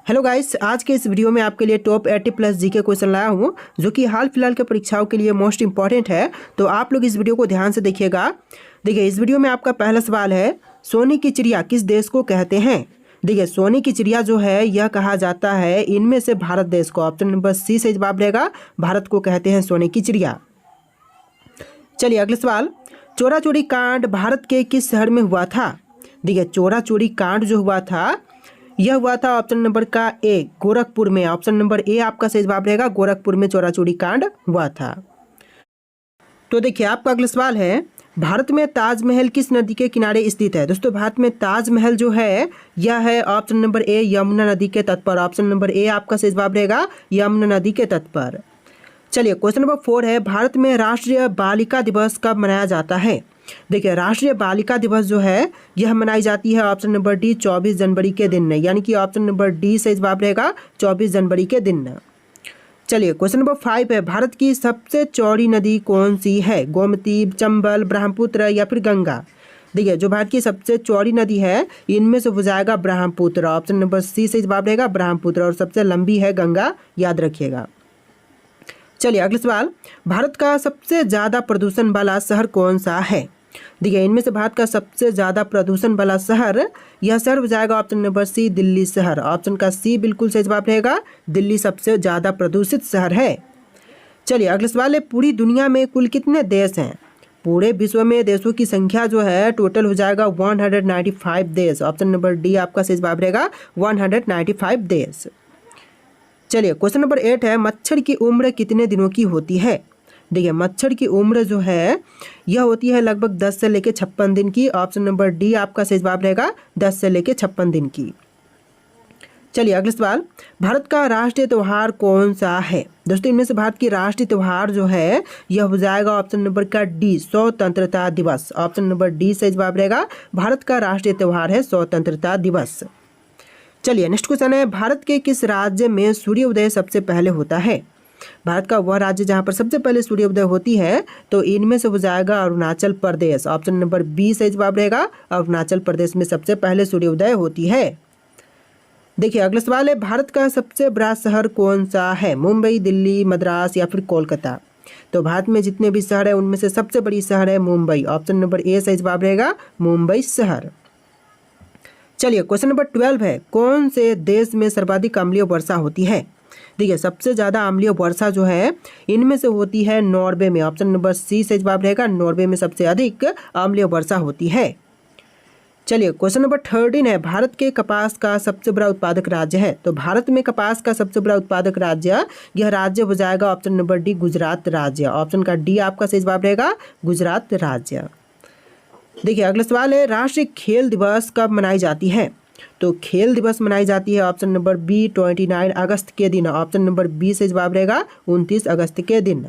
Hello guys, आज के इस वीडियो में आपके लिए टॉप 80 प्लस जीके क्वेश्चन लाया हूँ जो कि हाल फिलहाल के परीक्षाओं के लिए मोस्ट इंपॉर्टेंट है। तो आप लोग इस वीडियो को ध्यान से देखिएगा। देखिए, इस वीडियो में आपका पहला सवाल है, सोने की चिड़िया किस देश को कहते हैं। देखिए, सोने की चिड़िया जो है यह कहा जाता है इनमें से भारत देश को। ऑप्शन नंबर सी से जवाब रहेगा, भारत को कहते हैं सोने की चिड़िया। चलिए अगला सवाल, चोरा चोरी कांड भारत के किस शहर में हुआ था। देखिए, चोरा चोरी कांड जो हुआ था यह हुआ था ऑप्शन नंबर का ए, गोरखपुर में। ऑप्शन नंबर ए आपका सही जवाब रहेगा, गोरखपुर में चोरा चोरी कांड हुआ था। तो देखिए, आपका अगला सवाल है, भारत में ताजमहल किस नदी के किनारे स्थित है। दोस्तों, भारत में ताजमहल जो है यह है ऑप्शन नंबर ए, यमुना नदी के तट पर। ऑप्शन नंबर ए आपका सही जवाब रहेगा, यमुना नदी के तट पर। चलिए क्वेश्चन नंबर 4 है, भारत में राष्ट्रीय बालिका दिवस कब मनाया जाता है। देखिए, राष्ट्रीय बालिका दिवस जो है यह मनाई जाती है ऑप्शन नंबर डी 24 जनवरी के दिन, यानी कि ऑप्शन नंबर डी से जवाब रहेगा 24 जनवरी के दिन। चलिए क्वेश्चन नंबर 5 है, भारत की सबसे चौड़ी नदी कौन सी है। गोमती, चंबल, ब्रह्मपुत्र या फिर गंगा। देखिए, जो भारत की सबसे चौड़ी नदी है इनमें से हो जाएगा ब्रह्मपुत्र। ऑप्शन नंबर सी से जवाब रहेगा ब्रह्मपुत्र, और सबसे लंबी है गंगा, याद रखिएगा। चलिए अगला सवाल, भारत का सबसे ज़्यादा प्रदूषण वाला शहर कौन सा है। देखिए, इनमें से भारत का सबसे ज़्यादा प्रदूषण वाला शहर, यह शहर हो जाएगा ऑप्शन नंबर सी, दिल्ली शहर। ऑप्शन का सी बिल्कुल सही जवाब रहेगा, दिल्ली सबसे ज़्यादा प्रदूषित शहर है। चलिए अगला सवाल है, पूरी दुनिया में कुल कितने देश हैं। पूरे विश्व में देशों की संख्या जो है टोटल हो जाएगा 195 देश। ऑप्शन नंबर डी आपका सही जवाब रहेगा, 195 देश। चलिए क्वेश्चन नंबर 8 है, मच्छर की उम्र कितने दिनों की होती है। देखिए, मच्छर की उम्र जो है यह होती है लगभग 10 से लेकर 56 दिन की। ऑप्शन नंबर डी आपका सही जवाब रहेगा, 10 से लेकर 56 दिन की। चलिए अगला सवाल, भारत का राष्ट्रीय त्यौहार कौन सा है। दोस्तों, इनमें से भारत की राष्ट्रीय त्यौहार जो है यह हो जाएगा ऑप्शन नंबर का डी, स्वतंत्रता दिवस। ऑप्शन नंबर डी सही जवाब रहेगा, भारत का राष्ट्रीय त्यौहार है स्वतंत्रता दिवस। चलिए नेक्स्ट क्वेश्चन है, भारत के किस राज्य में सूर्योदय सबसे पहले होता है। भारत का वह राज्य जहां पर सबसे पहले सूर्योदय होती है तो इनमें से हो जाएगा Arunachal Pradesh. Option number b सही जवाब रहेगा, अरुणाचल प्रदेश में सबसे पहले सूर्योदय होती है। देखिए अगला सवाल है, भारत का सबसे बड़ा शहर कौन सा है। मुंबई, दिल्ली, मद्रास या फिर कोलकाता। तो भारत में जितने भी शहर है उनमें से सबसे बड़ी शहर है मुंबई। ऑप्शन नंबर ए सही जवाब रहेगा, मुंबई शहर। चलिए क्वेश्चन नंबर 12 है, कौन से देश में सर्वाधिक अम्लीय वर्षा होती है। देखिए, सबसे ज़्यादा अम्लीय वर्षा जो है इनमें से होती है नॉर्वे में। ऑप्शन नंबर सी से जवाब रहेगा, नॉर्वे में सबसे अधिक अम्लीय वर्षा होती है। चलिए क्वेश्चन नंबर 13 है, भारत के कपास का सबसे बड़ा उत्पादक राज्य है। तो भारत में कपास का सबसे बड़ा उत्पादक राज्य, यह राज्य हो जाएगा ऑप्शन नंबर डी, गुजरात राज्य। ऑप्शन का डी आपका सही जवाब रहेगा, गुजरात राज्य। देखिए अगला सवाल है, राष्ट्रीय खेल दिवस कब मनाई जाती है। तो खेल दिवस मनाई जाती है ऑप्शन नंबर बी, 29 अगस्त के दिन। ऑप्शन नंबर बी से जवाब रहेगा 29 अगस्त के दिन।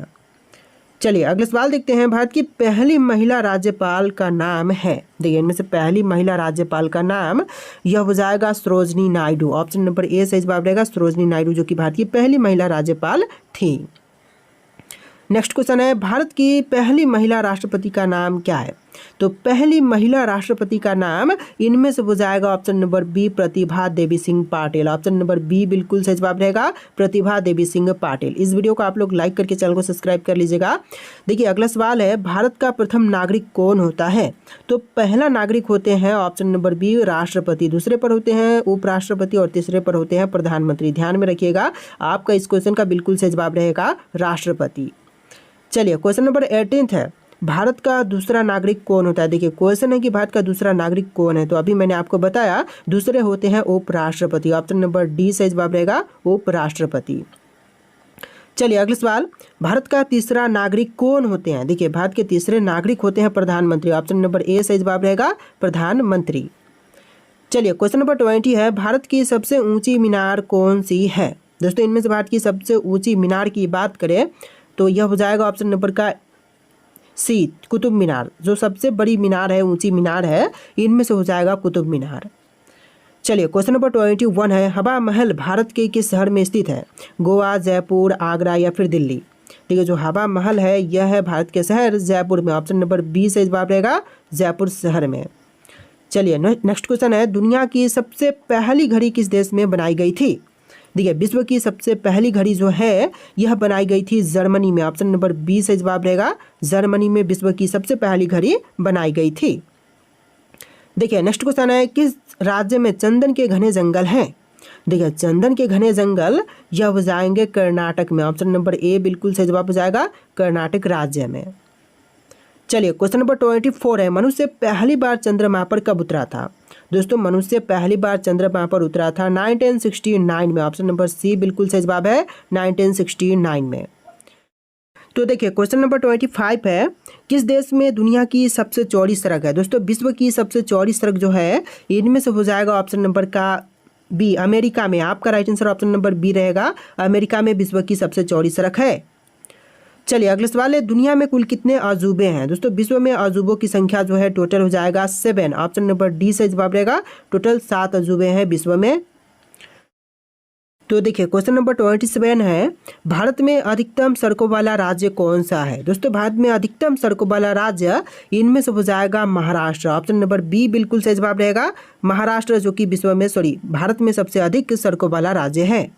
चलिए अगला सवाल देखते हैं, भारत की पहली महिला राज्यपाल का नाम है। देखिए, इनमें से पहली महिला राज्यपाल का नाम यह हो जाएगा सरोजनी नायडू। ऑप्शन नंबर ए से जवाब रहेगा, सरोजनी नायडू, जो कि भारत की पहली महिला राज्यपाल थी। नेक्स्ट क्वेश्चन है, भारत की पहली महिला राष्ट्रपति का नाम क्या है। तो पहली महिला राष्ट्रपति का नाम इनमें से हो जाएगा option number B, Pratibha Devi Singh Patil. Option number B बिल्कुल सही जवाब रहेगा, प्रतिभा देवी सिंह पाटिल। इस वीडियो को आप लोग लाइक करके चैनल को सब्सक्राइब कर लीजिएगा। देखिए अगला सवाल है, भारत का प्रथम नागरिक कौन होता है। तो पहला नागरिक होते हैं ऑप्शन नंबर बी, राष्ट्रपति। दूसरे पर होते हैं उपराष्ट्रपति और तीसरे पर होते हैं प्रधानमंत्री। ध्यान में रखिएगा, आपका इस क्वेश्चन का बिल्कुल सही जवाब रहेगा राष्ट्रपति। चलिए क्वेश्चन नंबर 18 है, भारत का दूसरा नागरिक कौन होता है। देखिए, क्वेश्चन है कि भारत का दूसरा नागरिक कौन है, तो अभी मैंने आपको बताया दूसरे होते हैं उपराष्ट्रपति। ऑप्शन नंबर डी से जवाब रहेगा, उपराष्ट्रपति। चलिए अगला सवाल, भारत का तीसरा नागरिक कौन होते हैं। देखिए, भारत के तीसरे नागरिक होते हैं प्रधानमंत्री। ऑप्शन नंबर ए से जवाब रहेगा, प्रधानमंत्री। चलिए क्वेश्चन नंबर 20 है, भारत की सबसे ऊंची मीनार कौन सी है। दोस्तों, इनमें से भारत की सबसे ऊंची मीनार की बात करें तो यह हो जाएगा ऑप्शन नंबर का सी, कुतुब मीनार। जो सबसे बड़ी मीनार है, ऊंची मीनार है, इनमें से हो जाएगा कुतुब मीनार। चलिए क्वेश्चन नंबर 21 है, हवा महल भारत के किस शहर में स्थित है। गोवा, जयपुर, आगरा या फिर दिल्ली। देखिए, जो हवा महल है यह है भारत के शहर जयपुर में। ऑप्शन नंबर बी से जवाब रहेगा, जयपुर शहर में। चलिए नेक्स्ट क्वेश्चन है, दुनिया की सबसे पहली घड़ी किस देश में बनाई गई थी? देखिए विश्व की सबसे पहली घड़ी जो है यह बनाई गई थी जर्मनी में। ऑप्शन नंबर बी से जवाब रहेगा, जर्मनी में विश्व की सबसे पहली घड़ी बनाई गई थी। देखिए नेक्स्ट क्वेश्चन है, किस राज्य में चंदन के घने जंगल हैं? देखिए चंदन के घने जंगल यह हो जाएंगे कर्नाटक में। ऑप्शन नंबर ए बिल्कुल सही जवाब हो जाएगा, कर्नाटक राज्य में। चलिए क्वेश्चन नंबर 24 है, मनुष्य पहली बार चंद्रमा पर कब उतरा था? दोस्तों मनुष्य पहली बार चंद्रमा पर उतरा था 1969 में। ऑप्शन नंबर सी बिल्कुल सही जवाब है, 1969 में। तो देखिए क्वेश्चन नंबर 25 है, किस देश में दुनिया की सबसे चौड़ी सड़क है? दोस्तों विश्व की सबसे चौड़ी सड़क जो है इनमें से हो जाएगा ऑप्शन नंबर का बी, अमेरिका में। आपका right answer option number b रहेगा, अमेरिका में विश्व की सबसे चौड़ी सड़क है। चलिए अगले सवाल है, दुनिया में कुल कितने अजूबे हैं? दोस्तों विश्व में अजूबों की संख्या जो है टोटल हो जाएगा 7। ऑप्शन नंबर डी से जवाब रहेगा, टोटल 7 अजूबे हैं विश्व में। तो देखिए क्वेश्चन नंबर 27 है, भारत में अधिकतम सड़कों वाला राज्य कौन सा है? दोस्तों भारत में अधिकतम सड़कों वाला राज्य इनमें से हो जाएगा महाराष्ट्र। ऑप्शन नंबर बी बिल्कुल सही जवाब रहेगा, महाराष्ट्र, जो कि विश्व में भारत में सबसे अधिक सड़कों वाला राज्य है।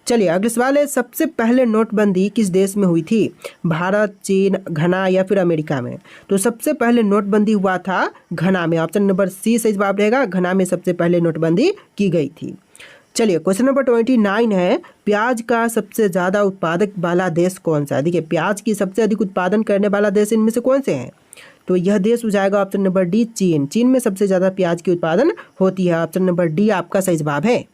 चलिए अगले सवाल है, सबसे पहले नोटबंदी किस देश में हुई थी? भारत, चीन, घना या फिर अमेरिका में? तो सबसे पहले नोटबंदी हुआ था घना में। ऑप्शन नंबर सी सही जवाब रहेगा, घना में सबसे पहले नोटबंदी की गई थी। चलिए क्वेश्चन नंबर 29 है, प्याज का सबसे ज़्यादा उत्पादक वाला देश कौन सा है? देखिए प्याज की सबसे अधिक उत्पादन करने वाला देश इनमें से कौन से हैं? तो यह देश हो जाएगा ऑप्शन नंबर डी, चीन। चीन में सबसे ज़्यादा प्याज की उत्पादन होती है। ऑप्शन नंबर डी आपका सही जवाब है।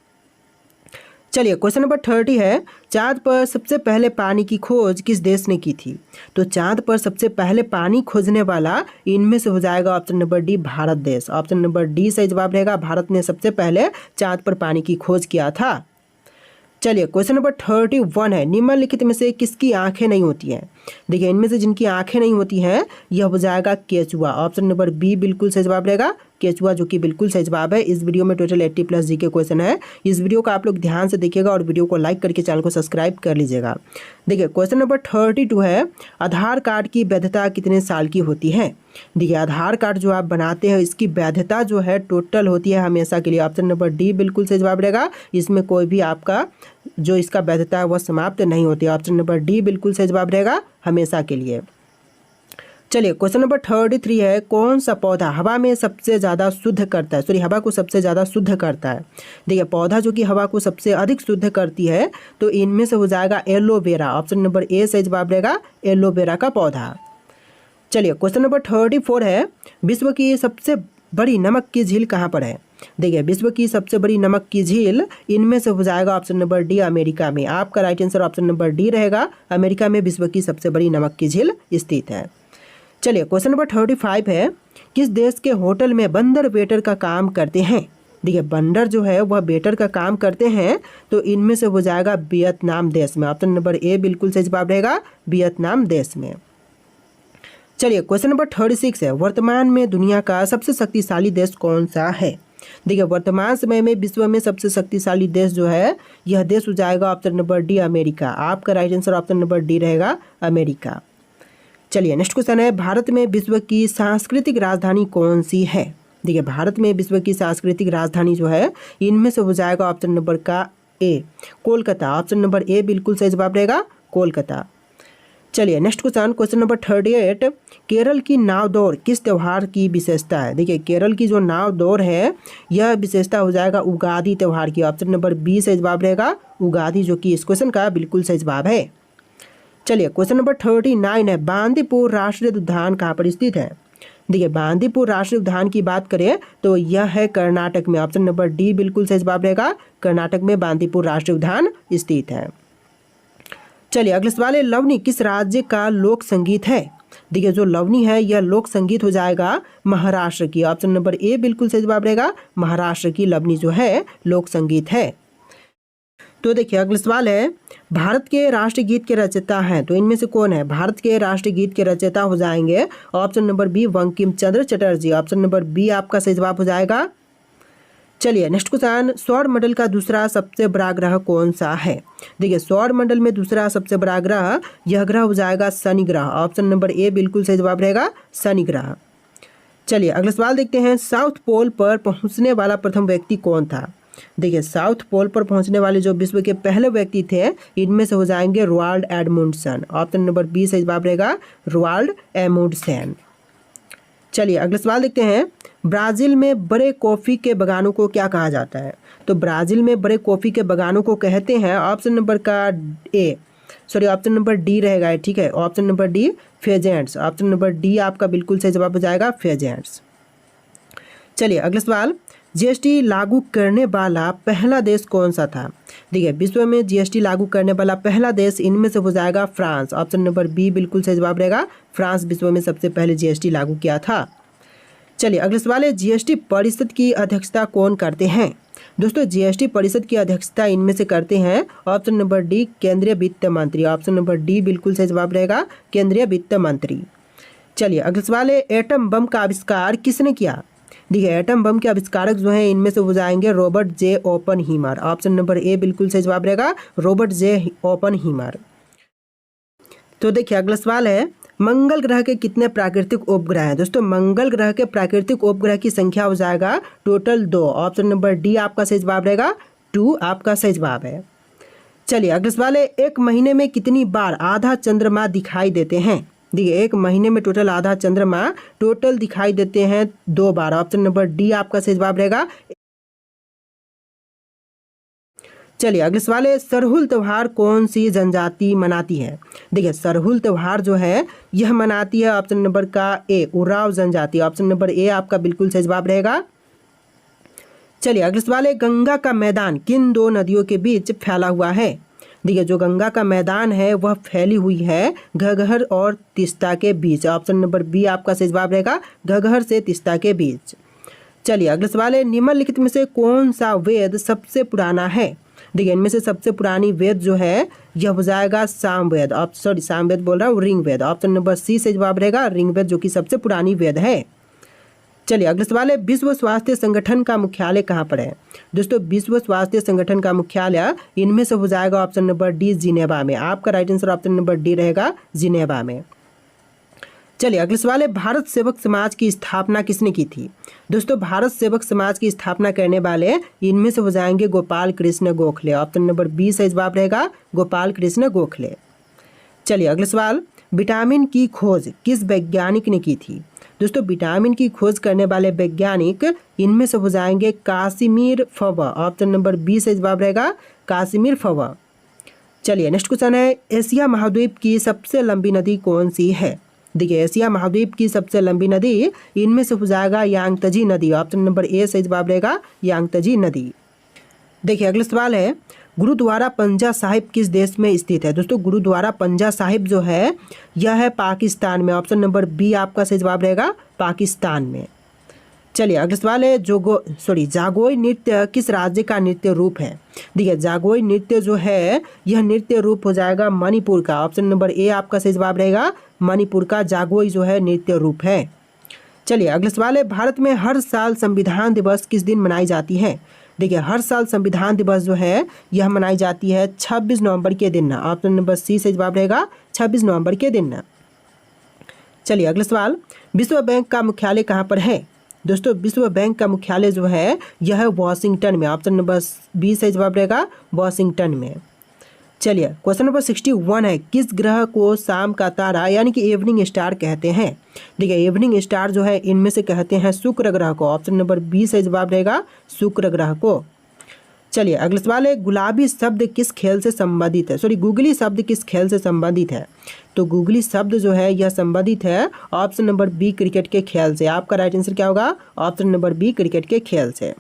चलिए क्वेश्चन नंबर 30 है, चांद पर सबसे पहले पानी की खोज किस देश ने की थी? तो चांद पर सबसे पहले पानी खोजने वाला इनमें से हो जाएगा ऑप्शन नंबर डी, भारत देश। ऑप्शन नंबर डी सही जवाब रहेगा, भारत ने सबसे पहले चांद पर पानी की खोज किया था। चलिए क्वेश्चन नंबर 31 है, निम्नलिखित में से किसकी आंखें नहीं होती हैं? देखिए इनमें से जिनकी आंखें नहीं होती हैं यह हो जाएगा केचुआ। ऑप्शन नंबर बी बिल्कुल सही जवाब रहेगा, केचुआ, जो कि बिल्कुल सही जवाब है। इस वीडियो में टोटल 80+ जी के क्वेश्चन है। इस वीडियो को आप लोग ध्यान से देखिएगा और वीडियो को लाइक करके चैनल को सब्सक्राइब कर लीजिएगा। देखिए क्वेश्चन नंबर 32 है, आधार कार्ड की वैधता कितने साल की होती है? देखिए आधार कार्ड जो आप बनाते हैं इसकी वैधता जो है टोटल होती है हमेशा के लिए। ऑप्शन नंबर डी बिल्कुल सही जवाब रहेगा, इसमें कोई भी आपका जो इसका वैधता है वह समाप्त नहीं होती है। ऑप्शन नंबर डी बिल्कुल सही जवाब रहेगा, हमेशा के लिए। चलिए क्वेश्चन नंबर 33 है, कौन सा पौधा हवा में सबसे ज़्यादा शुद्ध करता है? सॉरी, हवा को सबसे ज़्यादा शुद्ध करता है। देखिए पौधा जो कि हवा को सबसे अधिक शुद्ध करती है तो इनमें से हो जाएगा एलोवेरा। ऑप्शन नंबर ए सही जवाब रहेगा, एलोवेरा का पौधा। चलिए क्वेश्चन नंबर 34 है, विश्व की सबसे बड़ी नमक की झील कहाँ पर है? देखिए विश्व की सबसे बड़ी नमक की झील इनमें से हो जाएगा ऑप्शन नंबर डी, अमेरिका में। आपका right answer option number D रहेगा, अमेरिका में विश्व की सबसे बड़ी नमक की झील स्थित है। चलिए क्वेश्चन नंबर 35 है, किस देश के होटल में बंदर वेटर का काम करते हैं? देखिए बंदर जो है वह वेटर का काम करते हैं तो इनमें से हो जाएगा वियतनाम देश में। ऑप्शन नंबर ए बिल्कुल सही जवाब रहेगा, वियतनाम देश में। चलिए क्वेश्चन नंबर 36 है, वर्तमान में दुनिया का सबसे शक्तिशाली देश कौन सा है? देखिए वर्तमान समय में विश्व में सबसे शक्तिशाली देश जो है यह देश हो जाएगा ऑप्शन नंबर डी, अमेरिका। आपका right answer option number D रहेगा, अमेरिका। चलिए नेक्स्ट क्वेश्चन है, भारत में विश्व की सांस्कृतिक राजधानी कौन सी है? देखिए भारत में विश्व की सांस्कृतिक राजधानी जो है इनमें से हो जाएगा ऑप्शन नंबर का ए, कोलकाता। ऑप्शन नंबर ए बिल्कुल सही जवाब रहेगा, कोलकाता। चलिए नेक्स्ट क्वेश्चन नंबर 38, केरल की नाव दौड़ किस त्यौहार की विशेषता है? देखिए केरल की जो नाव दौड़ है यह विशेषता हो जाएगा उगादी त्यौहार की। ऑप्शन नंबर बी सही जवाब रहेगा, उगादी, जो कि इस क्वेश्चन का बिल्कुल सही जवाब है। चलिए क्वेश्चन नंबर 39 है, बांदीपुर राष्ट्रीय उद्यान कहाँ पर स्थित है? देखिए बांदीपुर राष्ट्रीय उद्यान की बात करें तो यह है कर्नाटक में। ऑप्शन नंबर डी बिल्कुल सही जवाब रहेगा, कर्नाटक में बांदीपुर राष्ट्रीय उद्यान स्थित है। चलिए अगले सवाल है, लवनी किस राज्य का लोक संगीत है? देखिए जो लवनी है यह लोक संगीत हो जाएगा महाराष्ट्र की। ऑप्शन नंबर ए बिल्कुल सही जवाब रहेगा, महाराष्ट्र की लवनी जो है लोक संगीत है। तो देखिए अगला सवाल है, भारत के राष्ट्रीय गीत के रचयिता हैं तो इनमें से कौन है? भारत के राष्ट्रीय गीत के रचयिता हो जाएंगे option number B, Bankim Chandra Chatterjee. Option number B आपका सही जवाब हो जाएगा। चलिए नेक्स्ट क्वेश्चन, सौर मंडल का दूसरा सबसे बड़ा ग्रह कौन सा है? देखिए सौर मंडल में दूसरा सबसे बड़ा ग्रह यह ग्रह हो जाएगा शनि ग्रह। ऑप्शन नंबर ए बिल्कुल सही जवाब रहेगा, शनि ग्रह। चलिए अगला सवाल देखते हैं, साउथ पोल पर पहुंचने वाला प्रथम व्यक्ति कौन था। देखिए साउथ पोल पर पहुंचने वाले जो विश्व के पहले व्यक्ति थे इनमें से हो जाएंगे रोवाल्ड एडमुंडसन। ऑप्शन नंबर बी सही जवाब रहेगा रोवाल्ड एडमुंडसन। चलिए अगला सवाल देखते हैं, ब्राज़ील में बड़े कॉफ़ी के बागानों को क्या कहा जाता है। तो ब्राज़ील में बड़े कॉफ़ी के बागानों को कहते हैं, ऑप्शन नंबर डी रहेगा, ठीक है। Option number D pheasants. Option number D आपका बिल्कुल सही जवाब हो जाएगा फेजेंट्स। चलिए अगला सवाल, जीएसटी लागू करने वाला पहला देश कौन सा था। देखिए विश्व में जीएसटी लागू करने वाला पहला देश इनमें से हो जाएगा फ्रांस। ऑप्शन नंबर बी बिल्कुल सही जवाब रहेगा, फ्रांस विश्व में सबसे पहले जीएसटी लागू किया था। चलिए अगला सवाल है, जीएसटी परिषद की अध्यक्षता कौन करते हैं। दोस्तों जीएसटी परिषद की अध्यक्षता इनमें से करते हैं, ऑप्शन नंबर डी केंद्रीय वित्त मंत्री। ऑप्शन नंबर डी बिल्कुल सही जवाब रहेगा केंद्रीय वित्त मंत्री। चलिए अगला सवाल है, एटम बम का आविष्कार किसने किया। देखिए एटम बम के आविष्कारक जो हैं इनमें से हो जाएंगे Robert J Oppenheimer. Option number A बिल्कुल सही जवाब रहेगा रॉबर्ट जे ओपनहीमर। तो देखिए अगला सवाल है, मंगल ग्रह के कितने प्राकृतिक उपग्रह हैं। दोस्तों मंगल ग्रह के प्राकृतिक उपग्रह की संख्या हो जाएगा टोटल 2। ऑप्शन नंबर डी आपका सही जवाब रहेगा 2 आपका सही जवाब है। चलिए अगला सवाल है, एक महीने में कितनी बार आधा चंद्रमा दिखाई देते हैं। देखिए एक महीने में टोटल आधा चंद्रमा टोटल दिखाई देते हैं 2 बार। ऑप्शन नंबर डी आपका सही जवाब रहेगा। चलिए अगला सवाल है, सरहुल त्यौहार कौन सी जनजाति मनाती है। देखिए सरहुल त्यौहार जो है यह मनाती है, ऑप्शन नंबर का ए उराव जनजाति। ऑप्शन नंबर ए आपका बिल्कुल सही जवाब रहेगा। चलिए अगला सवाल है, गंगा का मैदान किन 2 नदियों के बीच फैला हुआ है। देखिए जो गंगा का मैदान है वह फैली हुई है घग्गर और तीस्ता के बीच। ऑप्शन नंबर बी आपका सही जवाब रहेगा घग्गर से तीस्ता के बीच। चलिए अगला सवाल है, निम्नलिखित में से कौन सा वेद सबसे पुराना है। देखिए इनमें से सबसे पुरानी वेद जो है यह हो जाएगा सामवेद। सामवेद बोल रहा हूँ ऋग्वेद। ऑप्शन नंबर सी से जवाब रहेगा ऋग्वेद जो कि सबसे पुरानी वेद है। चलिए अगला सवाल है, विश्व स्वास्थ्य संगठन का मुख्यालय कहाँ पर है। दोस्तों विश्व स्वास्थ्य संगठन का मुख्यालय इनमें से हो जाएगा ऑप्शन नंबर डी जिनेवा में। आपका right answer option number D रहेगा जिनेवा में। चलिए अगला सवाल है, भारत सेवक समाज की स्थापना किसने की थी। दोस्तों भारत सेवक समाज की स्थापना करने वाले इनमें से हो जाएंगे Gopal Krishna Gokhale. Option number b सही जवाब रहेगा गोपाल कृष्ण गोखले। चलिए अगला सवाल, विटामिन की खोज किस वैज्ञानिक ने की थी। दोस्तों विटामिन की खोज करने वाले वैज्ञानिक इनमें से हो जाएंगे कासिमिर फवा। ऑप्शन नंबर बी से जवाब रहेगा कासिमिर फवा। चलिए नेक्स्ट क्वेश्चन है, एशिया महाद्वीप की सबसे लंबी नदी कौन सी है। देखिए एशिया महाद्वीप की सबसे लंबी नदी इनमें से हो जाएगा यांगतजी नदी। ऑप्शन नंबर ए सही जवाब रहेगा यांगतजी नदी। देखिए अगला सवाल है, गुरुद्वारा पंजा साहिब किस देश में स्थित है। दोस्तों गुरुद्वारा पंजा साहिब जो है यह है पाकिस्तान में। ऑप्शन नंबर बी आपका सही जवाब रहेगा पाकिस्तान में। चलिए अगला सवाल है, जागोई नृत्य किस राज्य का नृत्य रूप है। देखिए जागोई नृत्य जो है यह नृत्य रूप हो जाएगा मणिपुर का। ऑप्शन नंबर ए आपका सही जवाब रहेगा मणिपुर का जागोई जो है नृत्य रूप है। चलिए अगला सवाल है, भारत में हर साल संविधान दिवस किस दिन मनाई जाती है। देखिए हर साल संविधान दिवस जो है यह मनाई जाती है 26 नवंबर के दिन। ऑप्शन नंबर सी से जवाब रहेगा 26 नवंबर के दिन। चलिए अगला सवाल, विश्व बैंक का मुख्यालय कहाँ पर है। दोस्तों विश्व बैंक का मुख्यालय जो है यह है वॉशिंगटन में। ऑप्शन नंबर बी से जवाब रहेगा वॉशिंगटन में। चलिए क्वेश्चन नंबर 61 है, किस ग्रह को शाम का तारा यानी कि इवनिंग स्टार कहते हैं। देखिए इवनिंग स्टार जो है इनमें से कहते हैं शुक्र ग्रह को। ऑप्शन नंबर बी से जवाब रहेगा शुक्र ग्रह को। चलिए अगला सवाल है, गुलाबी शब्द किस खेल से संबंधित है। गूगली शब्द किस खेल से संबंधित है। तो गूगली शब्द जो है यह संबंधित है ऑप्शन नंबर बी क्रिकेट के खेल से। आपका राइट आंसर क्या होगा ऑप्शन नंबर बी क्रिकेट के खेल से।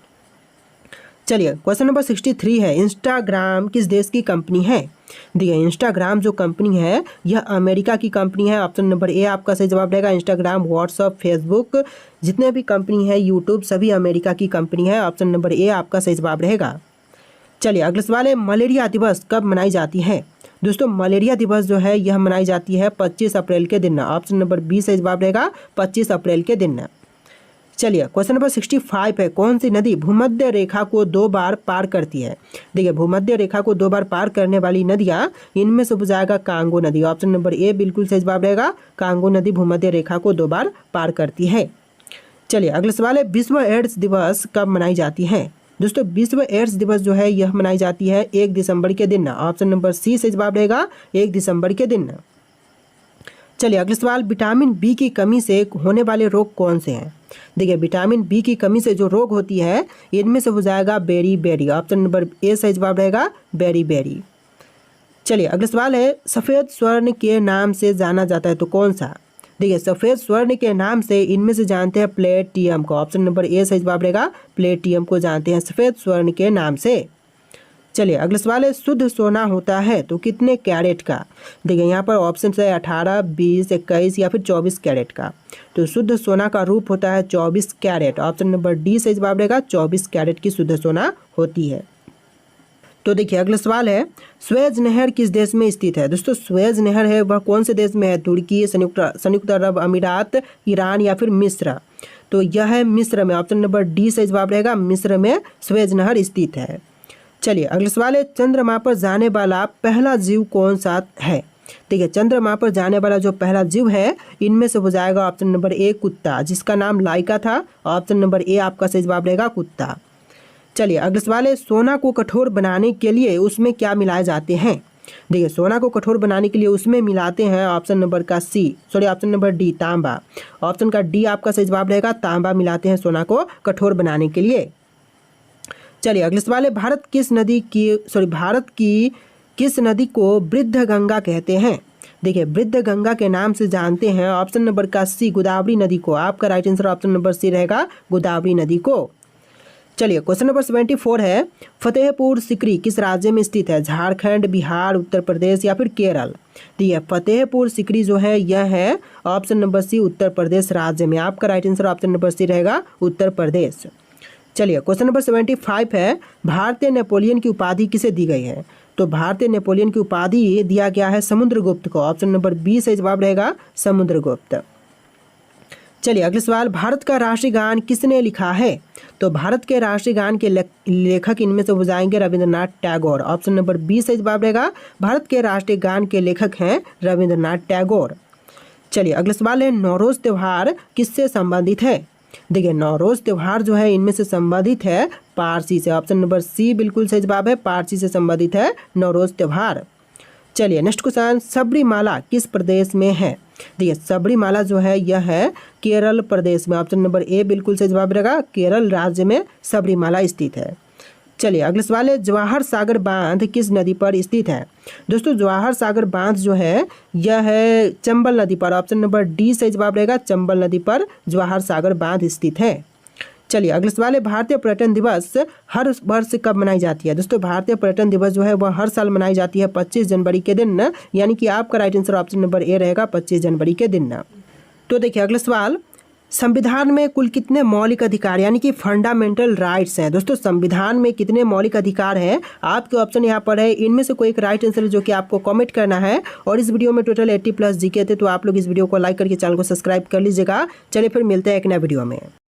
चलिए क्वेश्चन नंबर 63 है, इंस्टाग्राम किस देश की कंपनी है। देखिए इंस्टाग्राम जो कंपनी है यह अमेरिका की कंपनी है। ऑप्शन नंबर ए आपका सही जवाब रहेगा। इंस्टाग्राम, व्हाट्सअप, फेसबुक जितने भी कंपनी है, यूट्यूब सभी अमेरिका की कंपनी है। ऑप्शन नंबर ए आपका सही जवाब रहेगा। चलिए अगला सवाल है, मलेरिया दिवस कब मनाई जाती है। दोस्तों मलेरिया दिवस जो है यह मनाई जाती है 25 अप्रैल के दिन। ऑप्शन नंबर बी से जवाब रहेगा 25 अप्रैल के दिन। चलिए क्वेश्चन नंबर 65 है, कौन सी नदी भूमध्य रेखा को 2 बार पार करती है। देखिए भूमध्य रेखा को 2 बार पार करने वाली नदियां इनमें से हो जाएगा कांगो नदी। ऑप्शन नंबर ए बिल्कुल सही जवाब रहेगा कांगो नदी भूमध्य रेखा को 2 बार पार करती है। चलिए अगला सवाल है, विश्व एड्स दिवस कब मनाई जाती है? दोस्तों विश्व एड्स दिवस जो है यह मनाई जाती है 1 दिसंबर के दिन। ऑप्शन नंबर सी से जवाब रहेगा 1 दिसंबर के दिन। चलिए अगला सवाल, विटामिन बी की कमी से होने वाले रोग कौन से हैं? देखिए विटामिन बी की कमी से जो रोग होती है इनमें से हो जाएगा beriberi. Option number a सही जवाब रहेगा बेरी बेरी। चलिए अगला सवाल है, सफ़ेद स्वर्ण के नाम से जाना जाता है तो कौन सा? देखिए सफ़ेद स्वर्ण के नाम से इनमें से जानते हैं प्लेटियम को। ऑप्शन नंबर ए सही जवाब रहेगा प्लेटियम को जानते हैं सफ़ेद स्वर्ण के नाम से। चलिए अगला सवाल है, शुद्ध सोना होता है तो कितने कैरेट का? देखिए यहाँ पर ऑप्शन है 18, 20, 21 या फिर 24 कैरेट का। तो शुद्ध सोना का रूप होता है 24 कैरेट। ऑप्शन नंबर डी सही जवाब रहेगा 24 कैरेट की शुद्ध सोना होती है। तो देखिए अगला सवाल है, स्वेज नहर किस देश में स्थित है? दोस्तों स्वेज नहर है वह कौन से देश में है? तुर्की, संयुक्त अरब अमीरात, ईरान या फिर मिस्र? तो यह है मिस्र में। ऑप्शन नंबर डी सही जवाब रहेगा मिस्र में स्वेज नहर स्थित है। चलिए अगला सवाल है, चंद्रमा पर जाने वाला पहला जीव कौन सा है? देखिए चंद्रमा पर जाने वाला जो पहला जीव है इनमें से हो जाएगा ऑप्शन नंबर ए कुत्ता, जिसका नाम लाइका था। ऑप्शन नंबर ए आपका सही जवाब रहेगा कुत्ता। चलिए अगला सवाल है, सोना को कठोर बनाने के लिए उसमें क्या मिलाए जाते हैं? देखिए सोना को कठोर बनाने के लिए उसमें मिलाते हैं ऑप्शन नंबर डी तांबा। ऑप्शन का डी आपका सही जवाब रहेगा तांबा मिलाते हैं सोना को कठोर बनाने के लिए। चलिए अगला सवाल है, भारत की किस नदी को वृद्ध गंगा कहते हैं? देखिए वृद्ध गंगा के नाम से जानते हैं ऑप्शन नंबर का सी गोदावरी नदी को। आपका right answer option number c रहेगा गोदावरी नदी को। चलिए क्वेश्चन नंबर 74 है, फतेहपुर सिकरी किस राज्य में स्थित है? झारखंड, बिहार, उत्तर प्रदेश या फिर केरल? देखिए फतेहपुर सिकरी जो है यह है ऑप्शन नंबर सी उत्तर प्रदेश राज्य में। आपका right answer option number c रहेगा उत्तर प्रदेश। चलिए क्वेश्चन नंबर 75 है, भारतीय नेपोलियन की उपाधि किसे दी गई है? तो भारतीय नेपोलियन की उपाधि दिया गया है समुद्रगुप्त को। ऑप्शन नंबर बी से जवाब रहेगा समुद्रगुप्त। चलिए अगला सवाल, भारत का राष्ट्रीय गान किसने लिखा है? तो भारत के राष्ट्रीय गान के लेखक इनमें से हो जाएंगे Rabindranath Tagore. Option number b से जवाब रहेगा भारत के राष्ट्रीय गान के लेखक हैं रविंद्रनाथ टैगोर। चलिए अगला सवाल है, नौरोज त्यौहार किससे संबंधित है? देखिए नौरोज त्यौहार जो है इनमें से संबंधित है पारसी से। ऑप्शन नंबर सी बिल्कुल सही जवाब है, पारसी से संबंधित है नौरोज त्यौहार। चलिए नेक्स्ट क्वेश्चन, सबरीमाला किस प्रदेश में है? देखिए सबरीमाला जो है यह है केरल प्रदेश में। ऑप्शन नंबर ए बिल्कुल सही जवाब रहेगा, केरल राज्य में सबरीमाला स्थित है। चलिए अगला सवाल है, जवाहर सागर बांध किस नदी पर स्थित है? दोस्तों जवाहर सागर बांध जो है यह है चंबल नदी पर। ऑप्शन नंबर डी सही जवाब रहेगा, चंबल नदी पर जवाहर सागर बांध स्थित है। चलिए अगला सवाल है, भारतीय पर्यटन दिवस हर वर्ष कब मनाई जाती है? दोस्तों भारतीय पर्यटन दिवस जो है वह हर साल मनाई जाती है 25 जनवरी के दिन, यानी कि आपका राइट आंसर ऑप्शन नंबर ए रहेगा 25 जनवरी के दिन। तो देखिए अगला सवाल, संविधान में कुल कितने मौलिक अधिकार यानी कि फंडामेंटल राइट्स हैं? दोस्तों संविधान में कितने मौलिक अधिकार हैं? आपके ऑप्शन यहाँ पर है, इनमें से कोई एक राइट आंसर जो कि आपको कमेंट करना है। और इस वीडियो में टोटल 80+ जीके थे, तो आप लोग इस वीडियो को लाइक करके चैनल को सब्सक्राइब कर लीजिएगा। चलिए फिर मिलते हैं एक नए वीडियो में।